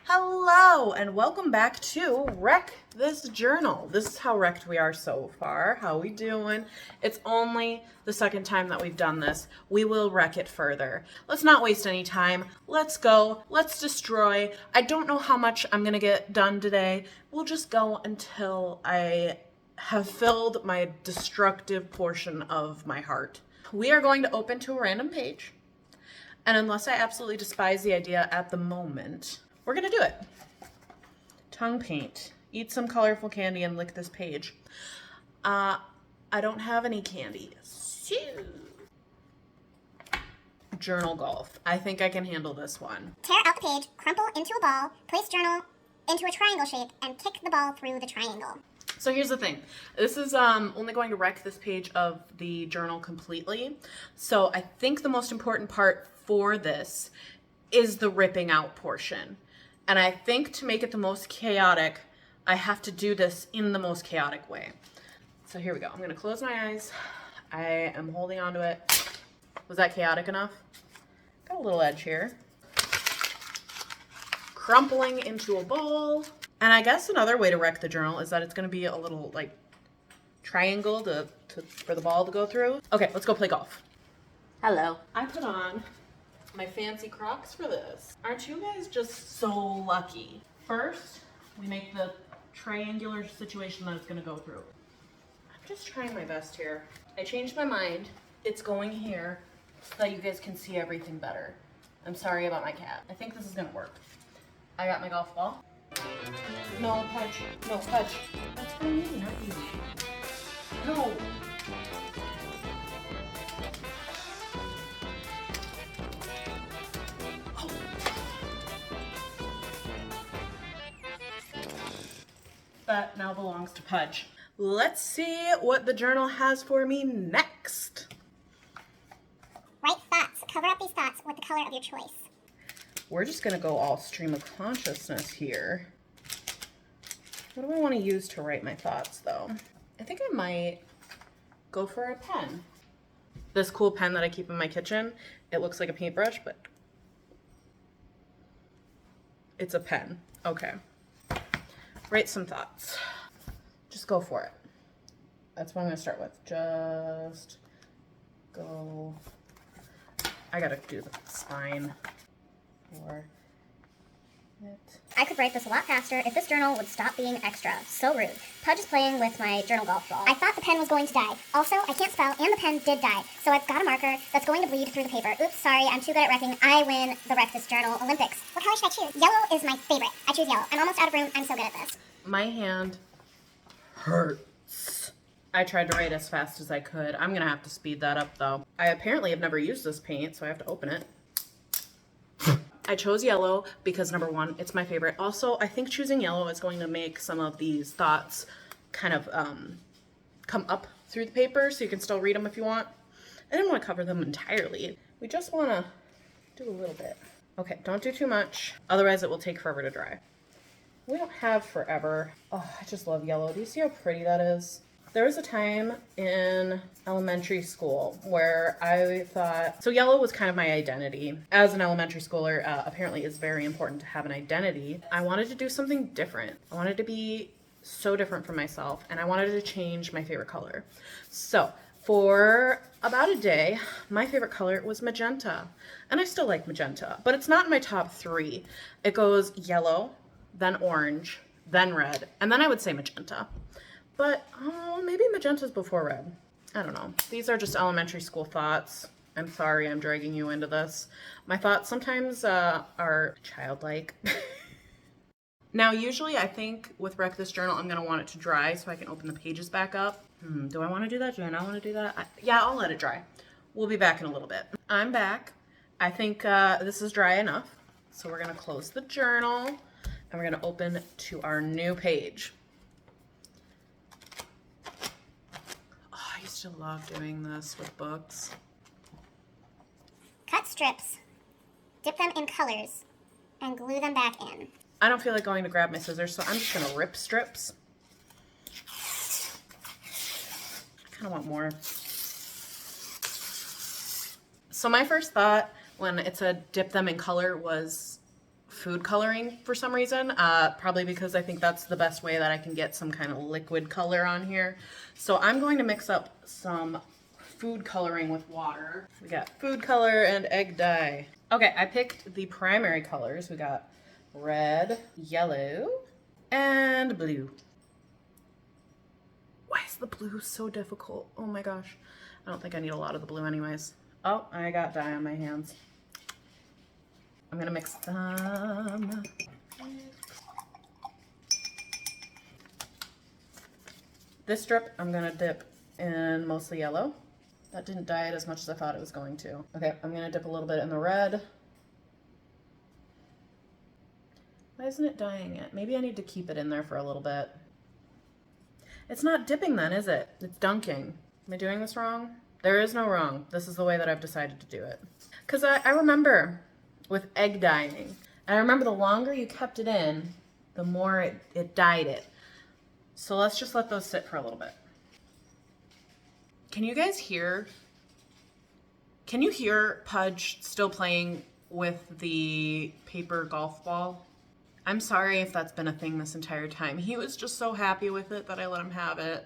Hello and welcome back to Wreck This Journal. This is how wrecked we are so far. How we doing? It's only the second time that we've done this. We will wreck it further. Let's not waste any time. Let's go. Let's destroy. I don't know how much I'm gonna get done today. We'll just go until I have filled my destructive portion of my heart. We are going to open to a random page. And unless I absolutely despise the idea at the moment, we're gonna do it. Tongue paint. Eat some colorful candy and lick this page. I don't have any candy. Journal golf. I think I can handle this one. Tear out the page, crumple into a ball, place journal into a triangle shape, and kick the ball through the triangle. So here's the thing. This is only going to wreck this page of the journal completely. So I think the most important part for this is the ripping out portion. And I think to make it the most chaotic, I have to do this in the most chaotic way. So here we go. I'm gonna close my eyes. I am holding on to it. Was that chaotic enough? Got a little edge here. Crumpling into a ball. And I guess another way to wreck the journal is that it's gonna be a little like triangle for the ball to go through. Okay, let's go play golf. Hello. I put on my fancy Crocs for this. Aren't you guys just so lucky? First, we make the triangular situation that it's gonna go through. I'm just trying my best here. I changed my mind. It's going here so that you guys can see everything better. I'm sorry about my cat. I think this is gonna work. I got my golf ball. No, Pudge. No, Pudge. That's for me, not you. No. That now belongs to Pudge. Let's see what the journal has for me next. Write thoughts. Cover up these thoughts with the color of your choice. We're just gonna go all stream of consciousness here. What do I want to use to write my thoughts though? I think I might go for a pen. This cool pen that I keep in my kitchen, it looks like a paintbrush, but it's a pen. Okay. Write some thoughts. Just go for it. That's what I'm gonna start with. Just go. I gotta do the spine for it. I could write this a lot faster if this journal would stop being extra. So rude. Pudge is playing with my journal golf ball. I thought the pen was going to die. Also, I can't spell, and the pen did die. So I've got a marker that's going to bleed through the paper. Oops, sorry, I'm too good at wrecking. I win the Wreck This Journal Olympics. What color should I choose? Yellow is my favorite. I choose yellow. I'm almost out of room. I'm so good at this. My hand hurts. I tried to write as fast as I could. I'm gonna have to speed that up though. I apparently have never used this paint, so I have to open it. I chose yellow because number one, it's my favorite. Also, I think choosing yellow is going to make some of these thoughts kind of come up through the paper so you can still read them if you want. I didn't want to cover them entirely. We just want to do a little bit. Okay, don't do too much, otherwise it will take forever to dry. We don't have forever. Oh, I just love yellow. Do you see how pretty that is? There was a time in elementary school where I thought, so yellow was kind of my identity. As an elementary schooler, apparently it's very important to have an identity. I wanted to do something different. I wanted to be so different from myself, and I wanted to change my favorite color. So for about a day, my favorite color was magenta. And I still like magenta, but it's not in my top 3. It goes yellow, then orange, then red, and then I would say magenta. But maybe magenta's before red. I don't know. These are just elementary school thoughts. I'm sorry I'm dragging you into this. My thoughts sometimes are childlike. Now, usually I think with Wreck This Journal, I'm going to want it to dry so I can open the pages back up. Do I want to do that? Do I not want to do that? Yeah, I'll let it dry. We'll be back in a little bit. I'm back. I think this is dry enough. So we're going to close the journal and we're going to open to our new page. I used to love doing this with books. Cut strips, dip them in colors, and glue them back in. I don't feel like going to grab my scissors, so I'm just going to rip strips. I kind of want more. So my first thought when it said dip them in color was food coloring for some reason, probably because I think that's the best way that I can get some kind of liquid color on here. So I'm going to mix up some food coloring with water. We got food color and egg dye. Okay, I picked the primary colors. We got red, yellow, and blue. Why is the blue so difficult? Oh my gosh. I don't think I need a lot of the blue anyways. Oh, I got dye on my hands. I'm gonna mix them. This strip I'm gonna dip in mostly yellow. That didn't dye it as much as I thought it was going to. Okay, I'm gonna dip a little bit in the red. Why isn't it dyeing it? Maybe I need to keep it in there for a little bit. It's not dipping then, is it? It's dunking. Am I doing this wrong? There is no wrong. This is the way that I've decided to do it. Because I remember with egg dyeing, and I remember the longer you kept it in, the more it dyed it. So let's just let those sit for a little bit. Can you guys hear? Can you hear Pudge still playing with the paper golf ball? I'm sorry if that's been a thing this entire time. He was just so happy with it that I let him have it.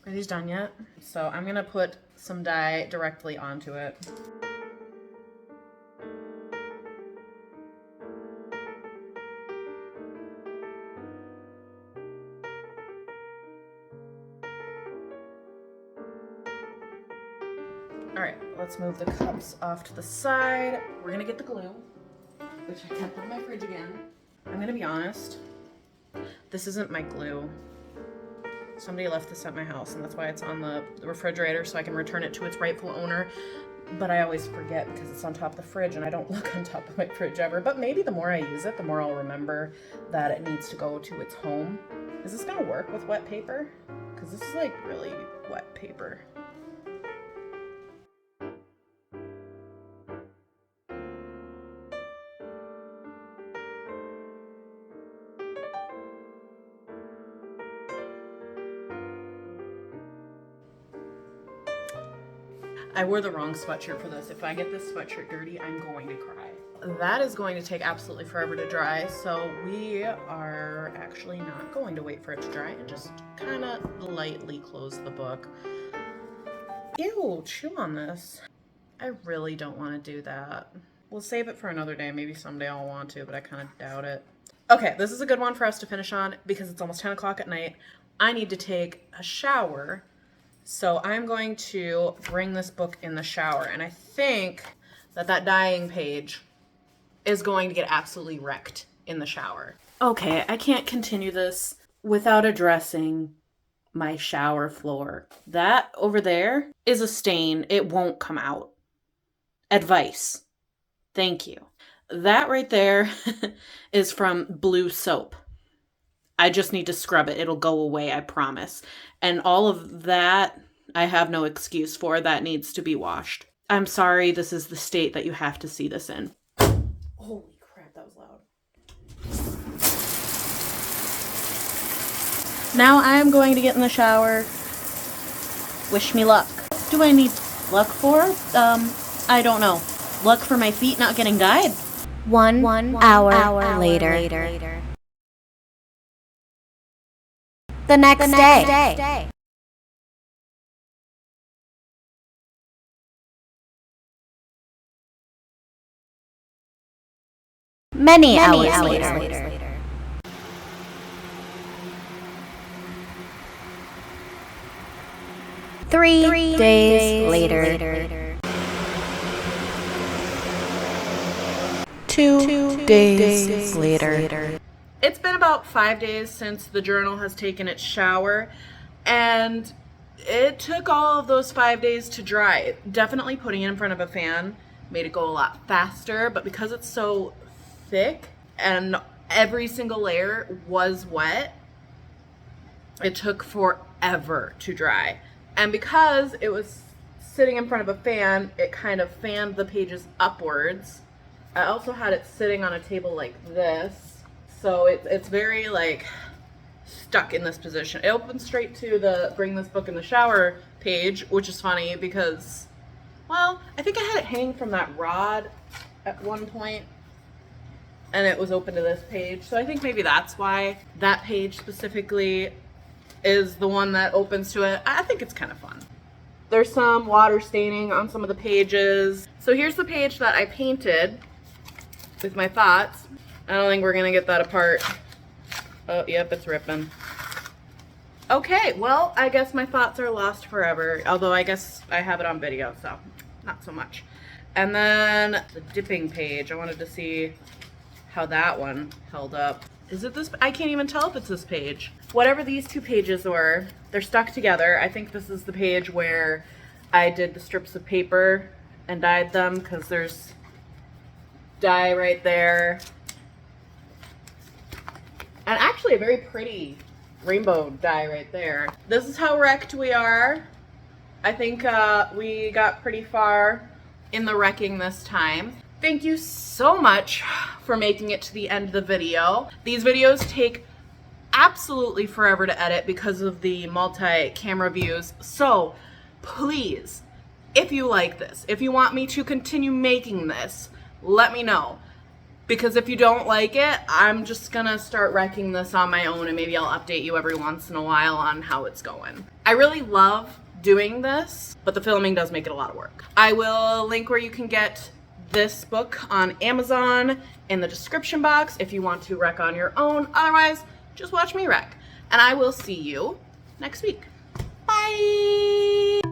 Are these done yet? So I'm gonna put some dye directly onto it. All right, let's move the cups off to the side. We're gonna get the glue, which I kept in my fridge again. I'm gonna be honest, this isn't my glue. Somebody left this at my house and that's why it's on the refrigerator so I can return it to its rightful owner. But I always forget because it's on top of the fridge and I don't look on top of my fridge ever. But maybe the more I use it, the more I'll remember that it needs to go to its home. Is this gonna work with wet paper? Because this is like really wet paper. I wore the wrong sweatshirt for this. If I get this sweatshirt dirty, I'm going to cry. That is going to take absolutely forever to dry, so we are actually not going to wait for it to dry and just kind of lightly close the book. Ew, chew on this. I really don't want to do that. We'll save it for another day. Maybe someday I'll want to, but I kind of doubt it. Okay, this is a good one for us to finish on because it's almost 10 o'clock at night. I need to take a shower. So I'm going to bring this book in the shower, and I think that dyeing page is going to get absolutely wrecked in the shower. Okay, I can't continue this without addressing my shower floor. That over there is a stain. It won't come out. Advice. Thank you. That right there is from blue soap. I just need to scrub it. It'll go away, I promise. And all of that, I have no excuse for. That needs to be washed. I'm sorry, this is the state that you have to see this in. Holy crap, that was loud. Now I'm going to get in the shower. Wish me luck. What do I need luck for? I don't know. Luck for my feet not getting dyed? One hour later. The next day. Many hours later. 3 days later. 2 days later. It's been about 5 days since the journal has taken its shower, and it took all of those 5 days to dry. Definitely putting it in front of a fan made it go a lot faster, but because it's so thick and every single layer was wet, it took forever to dry. And because it was sitting in front of a fan, it kind of fanned the pages upwards. I also had it sitting on a table like this, so it's very like stuck in this position. It opens straight to the bring this book in the shower page, which is funny because, well, I think I had it hanging from that rod at one point, and it was open to this page. So I think maybe that's why that page specifically is the one that opens to it. I think it's kind of fun. There's some water staining on some of the pages. So here's the page that I painted with my thoughts. I don't think we're gonna get that apart. Oh, yep, it's ripping. Okay, well, I guess my thoughts are lost forever. Although I guess I have it on video, so not so much. And then the dipping page. I wanted to see how that one held up. Is it this? I can't even tell if it's this page. Whatever these two pages were, they're stuck together. I think this is the page where I did the strips of paper and dyed them, because there's dye right there. And actually a very pretty rainbow dye right there. This is how wrecked we are. I think we got pretty far in the wrecking this time. Thank you so much for making it to the end of the video. These videos take absolutely forever to edit because of the multi-camera views. So please, if you like this, if you want me to continue making this, let me know. Because if you don't like it, I'm just gonna start wrecking this on my own, and maybe I'll update you every once in a while on how it's going. I really love doing this, but the filming does make it a lot of work. I will link where you can get this book on Amazon in the description box if you want to wreck on your own. Otherwise, just watch me wreck. And I will see you next week. Bye!